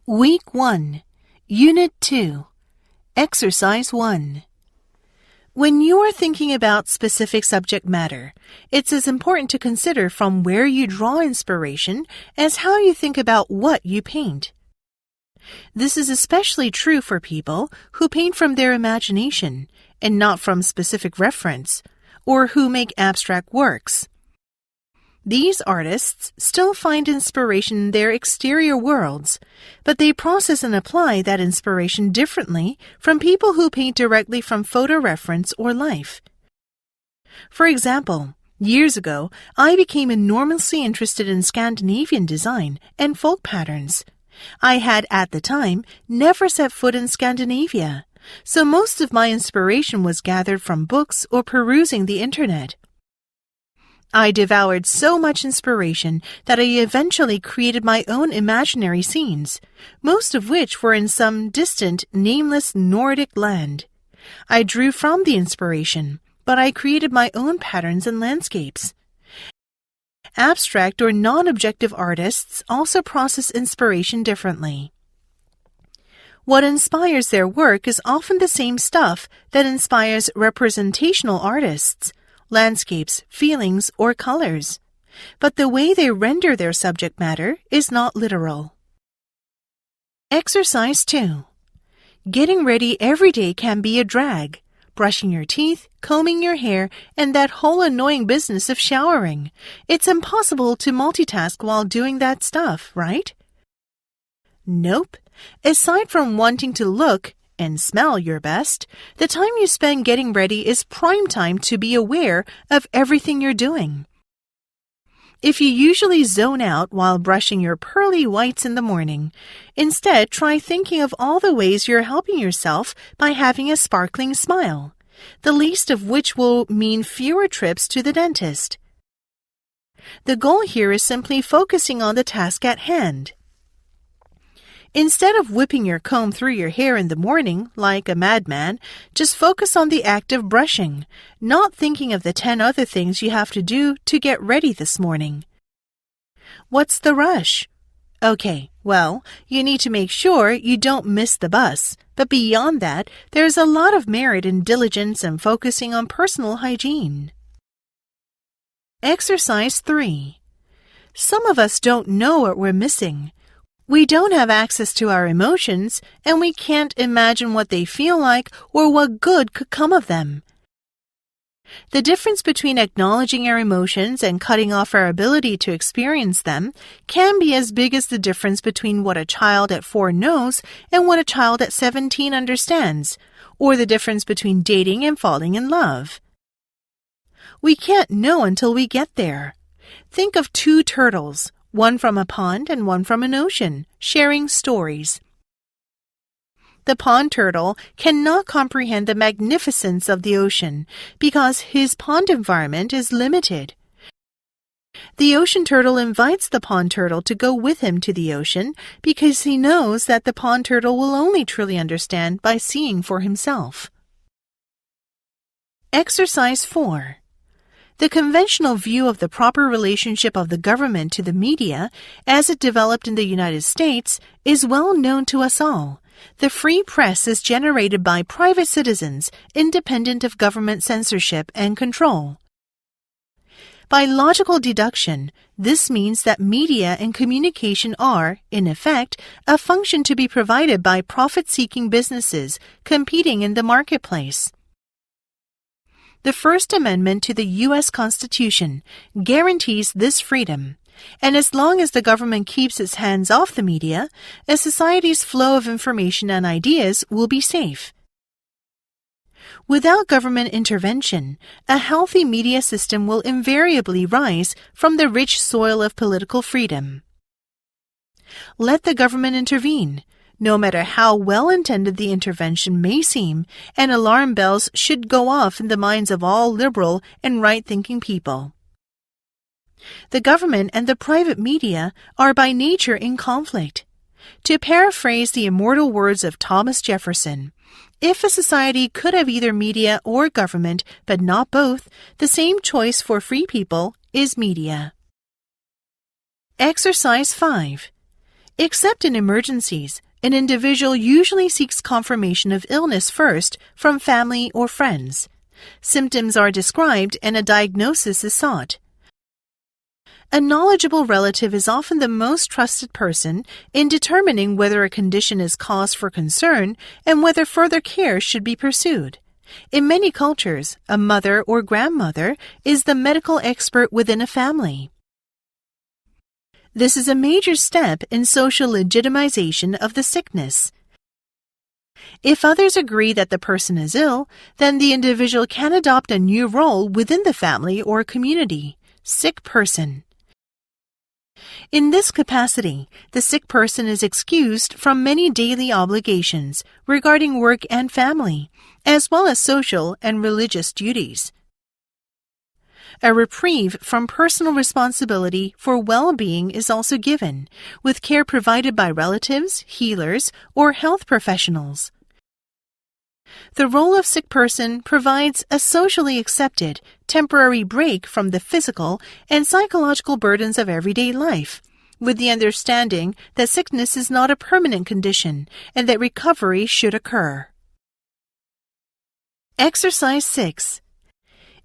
Week 1, Unit 2, Exercise 1. When you are thinking about specific subject matter, it's as important to consider from where you draw inspiration as how you think about what you paint. This is especially true for people who paint from their imagination and not from specific reference, or who make abstract works. These artists still find inspiration in their exterior worlds, but they process and apply that inspiration differently from people who paint directly from photo reference or life. For example, years ago, I became enormously interested in Scandinavian design and folk patterns. I had, at the time, never set foot in Scandinavia, so most of my inspiration was gathered from books or perusing the internet. I devoured so much inspiration that I eventually created my own imaginary scenes, most of which were in some distant, nameless Nordic land. I drew from the inspiration, but I created my own patterns and landscapes. Abstract or non-objective artists also process inspiration differently. What inspires their work is often the same stuff that inspires representational artists, landscapes, feelings, or colors. But the way they render their subject matter is not literal. Exercise 2. Getting ready every day can be a drag. Brushing your teeth, combing your hair, and that whole annoying business of showering. It's impossible to multitask while doing that stuff, right? Nope. Aside from wanting to look and smell your best, the time you spend getting ready is prime time to be aware of everything you're doing. If you usually zone out while brushing your pearly whites in the morning, instead try thinking of all the ways you're helping yourself by having a sparkling smile, the least of which will mean fewer trips to the dentist. The goal here is simply focusing on the task at hand. Instead of whipping your comb through your hair in the morning like a madman, just focus on the act of brushing, not thinking of the 10 other things you have to do to get ready this morning. What's the rush? Okay, well, you need to make sure you don't miss the bus, but beyond that, there's a lot of merit in diligence and focusing on personal hygiene. Exercise 3. Some of us don't know what we're missing. We don't have access to our emotions, and we can't imagine what they feel like or what good could come of them. The difference between acknowledging our emotions and cutting off our ability to experience them can be as big as the difference between what a child at 4 knows and what a child at 17 understands, or the difference between dating and falling in love. We can't know until we get there. Think of 2 turtles, one from a pond and one from an ocean, sharing stories. The pond turtle cannot comprehend the magnificence of the ocean because his pond environment is limited. The ocean turtle invites the pond turtle to go with him to the ocean because he knows that the pond turtle will only truly understand by seeing for himself. Exercise 4. The conventional view of the proper relationship of the government to the media, as it developed in the United States, is well known to us all. The free press is generated by private citizens, independent of government censorship and control. By logical deduction, this means that media and communication are, in effect, a function to be provided by profit-seeking businesses competing in the marketplace. The First Amendment to the U.S. Constitution guarantees this freedom, and as long as the government keeps its hands off the media, a society's flow of information and ideas will be safe. Without government intervention, a healthy media system will invariably rise from the rich soil of political freedom. Let the government intervene. No matter how well-intended the intervention may seem, and alarm bells should go off in the minds of all liberal and right-thinking people. The government and the private media are by nature in conflict. To paraphrase the immortal words of Thomas Jefferson, if a society could have either media or government, but not both, the same choice for free people is media. Exercise 5. Except in emergencies, an individual usually seeks confirmation of illness first from family or friends. Symptoms are described and a diagnosis is sought. A knowledgeable relative is often the most trusted person in determining whether a condition is cause for concern and whether further care should be pursued. In many cultures, a mother or grandmother is the medical expert within a family. This is a major step in social legitimization of the sickness. If others agree that the person is ill, then the individual can adopt a new role within the family or community, sick person. In this capacity, the sick person is excused from many daily obligations regarding work and family, as well as social and religious duties. A reprieve from personal responsibility for well-being is also given, with care provided by relatives, healers, or health professionals. The role of sick person provides a socially accepted, temporary break from the physical and psychological burdens of everyday life, with the understanding that sickness is not a permanent condition and that recovery should occur. Exercise 6.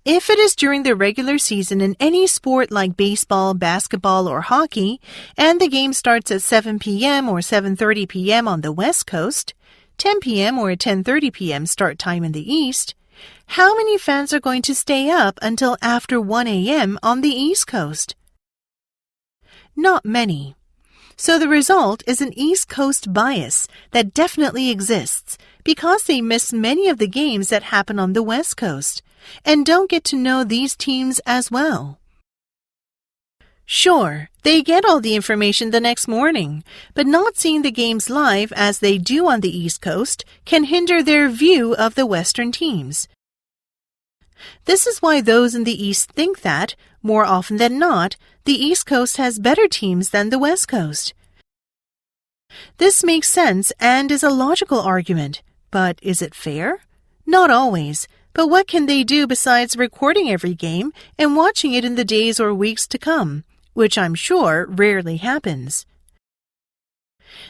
If it is during the regular season in any sport like baseball, basketball, or hockey, and the game starts at 7 p.m. or 7:30 p.m. on the West Coast, 10 p.m. or 10:30 p.m. start time in the East, how many fans are going to stay up until after 1 a.m. on the East Coast? Not many. So the result is an East Coast bias that definitely exists because they miss many of the games that happen on the West Coast and don't get to know these teams as well. Sure, they get all the information the next morning, but not seeing the games live as they do on the East Coast can hinder their view of the Western teams. This is why those in the East think that, more often than not, the East Coast has better teams than the West Coast. This makes sense and is a logical argument, but is it fair? Not always, but what can they do besides recording every game and watching it in the days or weeks to come, which I'm sure rarely happens.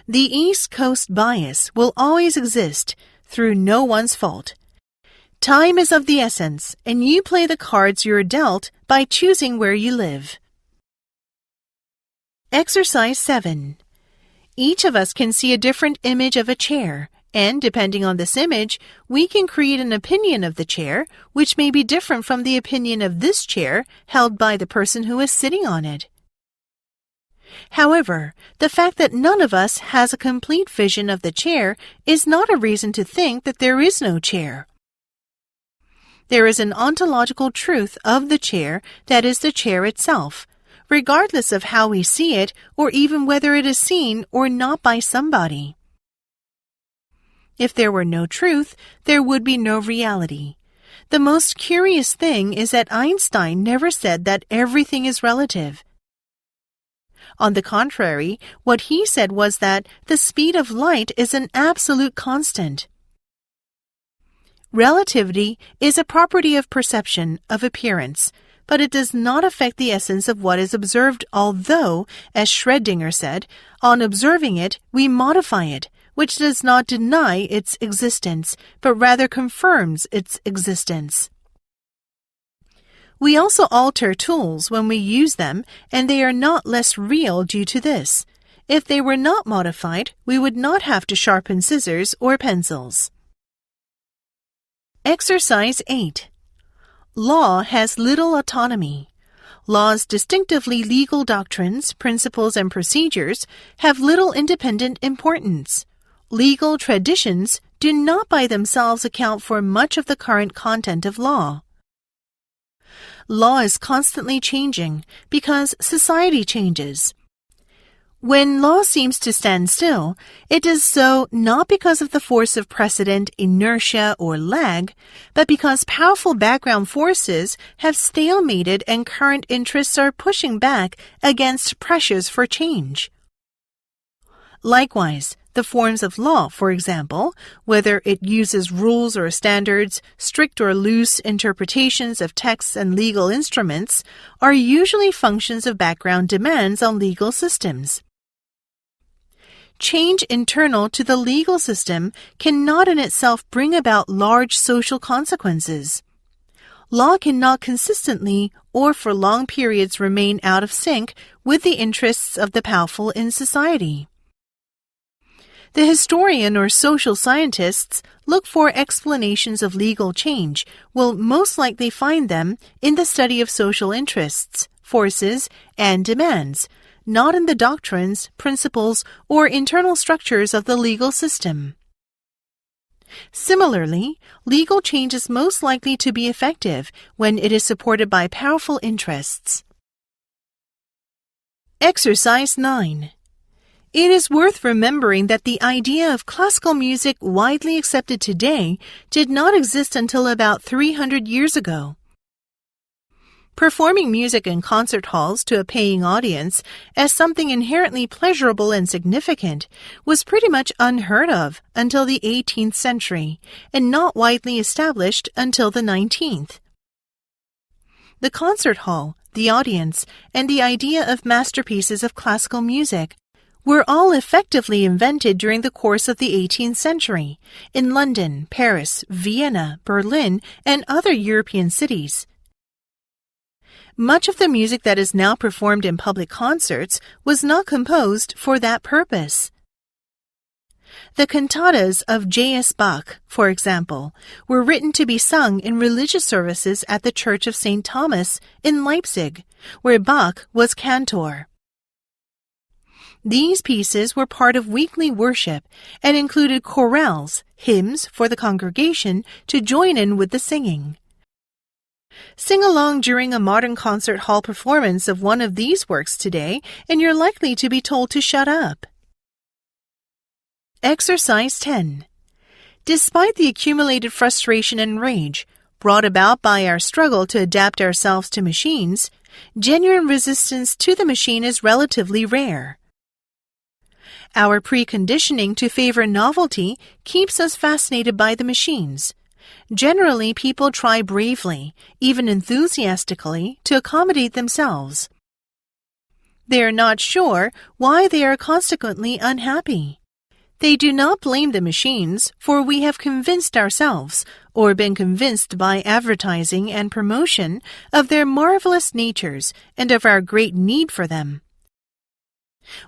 The East Coast bias will always exist through no one's fault. Time is of the essence, and you play the cards you're dealt by choosing where you live. Exercise 7. Each of us can see a different image of a chair, and depending on this image, we can create an opinion of the chair, which may be different from the opinion of this chair held by the person who is sitting on it. However, the fact that none of us has a complete vision of the chair is not a reason to think that there is no chair. There is an ontological truth of the chair that is the chair itself, regardless of how we see it or even whether it is seen or not by somebody. If there were no truth, there would be no reality. The most curious thing is that Einstein never said that everything is relative. On the contrary, what he said was that the speed of light is an absolute constant. Relativity is a property of perception, of appearance, but it does not affect the essence of what is observed, although, as Schrödinger said, on observing it, we modify it, which does not deny its existence, but rather confirms its existence. We also alter tools when we use them, and they are not less real due to this. If they were not modified, we would not have to sharpen scissors or pencils. Exercise 8. Law has little autonomy. Law's distinctively legal doctrines, principles, and procedures have little independent importance. Legal traditions do not by themselves account for much of the current content of law. Law is constantly changing because society changes. When law seems to stand still, it does so not because of the force of precedent, inertia, or lag, but because powerful background forces have stalemated and current interests are pushing back against pressures for change. Likewise, the forms of law, for example, whether it uses rules or standards, strict or loose interpretations of texts and legal instruments, are usually functions of background demands on legal systems. Change internal to the legal system cannot in itself bring about large social consequences. Law cannot consistently or for long periods remain out of sync with the interests of the powerful in society. The historian or social scientists look for explanations of legal change will most likely find them in the study of social interests, forces, and demands, not in the doctrines, principles, or internal structures of the legal system. Similarly, legal change is most likely to be effective when it is supported by powerful interests. Exercise 9. It is worth remembering that the idea of classical music widely accepted today did not exist until about 300 years ago. Performing music in concert halls to a paying audience as something inherently pleasurable and significant was pretty much unheard of until the 18th century and not widely established until the 19th. The concert hall, the audience, and the idea of masterpieces of classical music were all effectively invented during the course of the 18th century in London, Paris, Vienna, Berlin, and other European cities. Much of the music that is now performed in public concerts was not composed for that purpose. The cantatas of J.S. Bach, for example, were written to be sung in religious services at the Church of St. Thomas in Leipzig, where Bach was cantor. These pieces were part of weekly worship and included chorales, hymns for the congregation to join in with the singing. Sing along during a modern concert hall performance of one of these works today, and you're likely to be told to shut up. Exercise 10. Despite the accumulated frustration and rage brought about by our struggle to adapt ourselves to machines, genuine resistance to the machine is relatively rare. Our preconditioning to favor novelty keeps us fascinated by the machines. Generally, people try bravely, even enthusiastically, to accommodate themselves. They are not sure why they are consequently unhappy. They do not blame the machines, for we have convinced ourselves, or been convinced by advertising and promotion, of their marvelous natures and of our great need for them.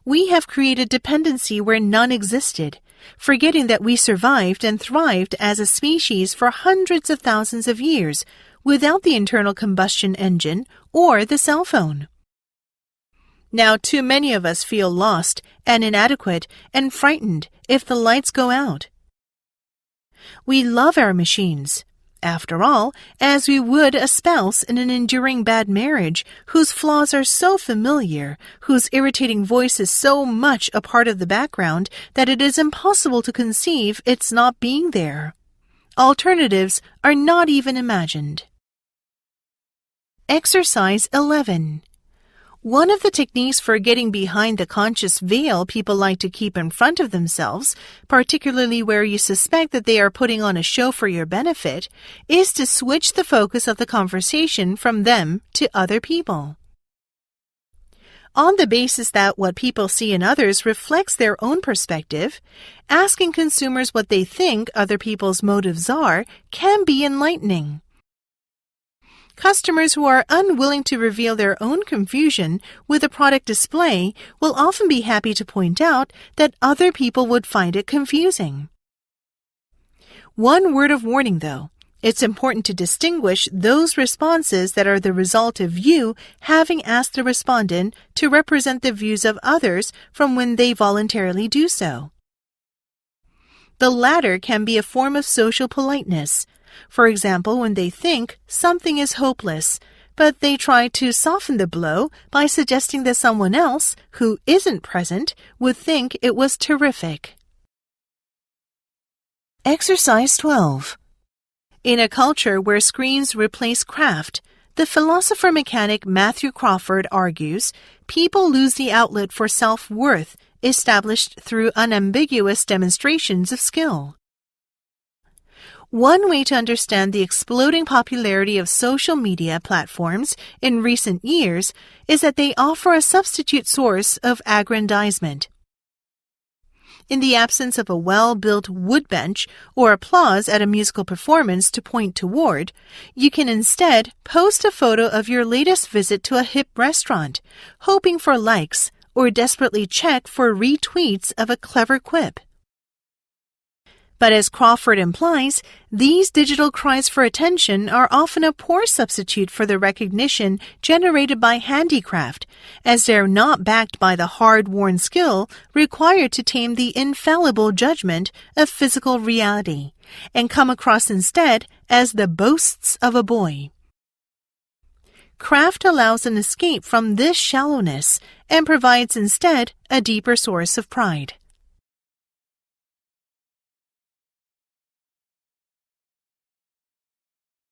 We have created dependency where none existed, forgetting that we survived and thrived as a species for hundreds of thousands of years without the internal combustion engine or the cell phone. Now too many of us feel lost and inadequate and frightened if the lights go out. We love our machines, after all, as we would a spouse in an enduring bad marriage whose flaws are so familiar, whose irritating voice is so much a part of the background that it is impossible to conceive its not being there. Alternatives are not even imagined. Exercise 11. One of the techniques for getting behind the conscious veil people like to keep in front of themselves, particularly where you suspect that they are putting on a show for your benefit, is to switch the focus of the conversation from them to other people. On the basis that what people see in others reflects their own perspective, asking consumers what they think other people's motives are can be enlightening. Customers who are unwilling to reveal their own confusion with a product display will often be happy to point out that other people would find it confusing. One word of warning, though. It's important to distinguish those responses that are the result of you having asked the respondent to represent the views of others from when they voluntarily do so. The latter can be a form of social politeness. For example, when they think something is hopeless, but they try to soften the blow by suggesting that someone else, who isn't present, would think it was terrific. Exercise 12. In a culture where screens replace craft, the philosopher-mechanic Matthew Crawford argues people lose the outlet for self-worth established through unambiguous demonstrations of skill. One way to understand the exploding popularity of social media platforms in recent years is that they offer a substitute source of aggrandizement. In the absence of a well-built wood bench or applause at a musical performance to point toward, you can instead post a photo of your latest visit to a hip restaurant, hoping for likes, or desperately check for retweets of a clever quip. But as Crawford implies, these digital cries for attention are often a poor substitute for the recognition generated by handicraft, as they're not backed by the hard-won skill required to tame the infallible judgment of physical reality, and come across instead as the boasts of a boy. Craft allows an escape from this shallowness and provides instead a deeper source of pride.